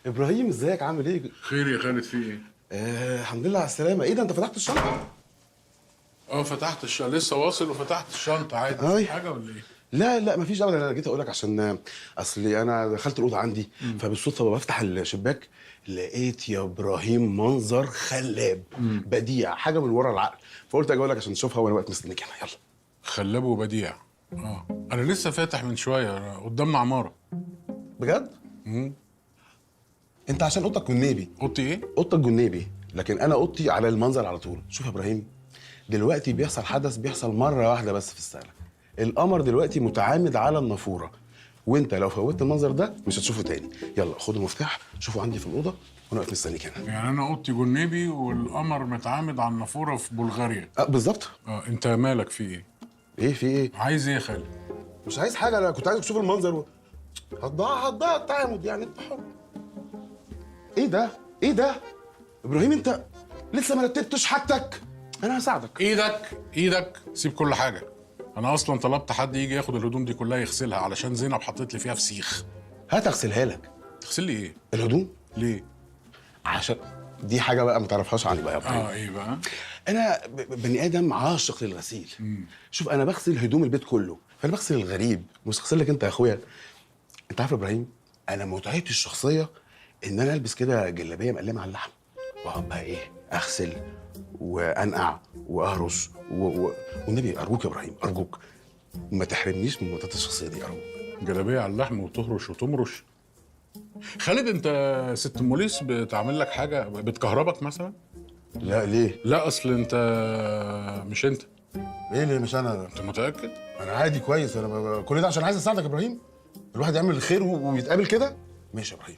ابراهيم ازيك عامل ايه؟ خير يا خالد، في ايه؟ الحمد لله على السلامه. ايه ده انت فتحت الشنطه؟ فتحت الشنطه، لسه واصل وفتحت الشنطه عادي. أي. في حاجه ولا ايه؟ لا مفيش ابدا. انا جيت اقول لك عشان اصلي انا دخلت الاوضه عندي فبالصدفه بفتح الشباك لقيت يا ابراهيم منظر خلاب بديع، حاجه من ورا العقل. فقلت اجي اقول لك عشان تشوفها وانا واقف مستنيك هنا. يلا. خلاب وبديع. انا لسه فاتح من شويه قدامنا عماره. بجد؟ انت عشان اوضتك جنيبي. اوضتي ايه؟ اوضتك جنيبي، لكن انا اوضتي على المنظر على طول. شوف يا ابراهيم، دلوقتي بيحصل حدث بيحصل مره واحده بس في السنه. القمر دلوقتي متعامد على النافوره، وانت لو فوتت المنظر ده مش هتشوفه تاني. يلا خد المفتاح، شوفه عندي في الاوضه وانا واقف مستنيك هنا. يعني انا اوضتي جنيبي والقمر متعامد على النافوره في بلغاريا. بالظبط. انت مالك في ايه؟ ايه في ايه؟ عايز ايه يا خالد؟ مش عايز حاجه، انا كنت عايزك تشوف المنظر هتضيع التعامد، يعني انت حر. ايه ده؟ ايه ده؟ ابراهيم انت لسه ما رتبتش حاجتك. انا هساعدك. ايدك سيب كل حاجه. انا اصلا طلبت حد يجي ياخد الهدوم دي كلها يغسلها علشان زينب حطت لي فيها فسيخ. هات اغسلها لك. تغسل لي ايه؟ الهدوم؟ ليه؟ عشان دي حاجه بقى ما تعرفهاش عني بقى يا ابراهيم. ايه بقى؟ انا بني ادم عاشق للغسيل. شوف انا بغسل هدوم البيت كله، فانا بغسل الغريب مش بغسل لك انت يا اخويا. انت عارف يا ابراهيم، انا متعتي الشخصيه ان انا البس كده جلابيه مقلمه على اللحم واقعد بقى ايه اغسل وانقع واهرش والنبي ارجوك يا ابراهيم ارجوك ما تحرمنيش من متعتي الشخصيه دي ارجوك. جلابيه على اللحم وتهرش وتمرش؟ خالد، انت ست موليس بتعمل لك حاجه بتكهربك مثلا؟ لا ليه؟ لا، اصل انت مش انت. ايه ليه مش انا؟ انت متاكد؟ انا عادي كويس. انا كل ده عشان عايز اساعدك يا ابراهيم. الواحد يعمل الخير ويتقابل كده. ماشي يا ابراهيم.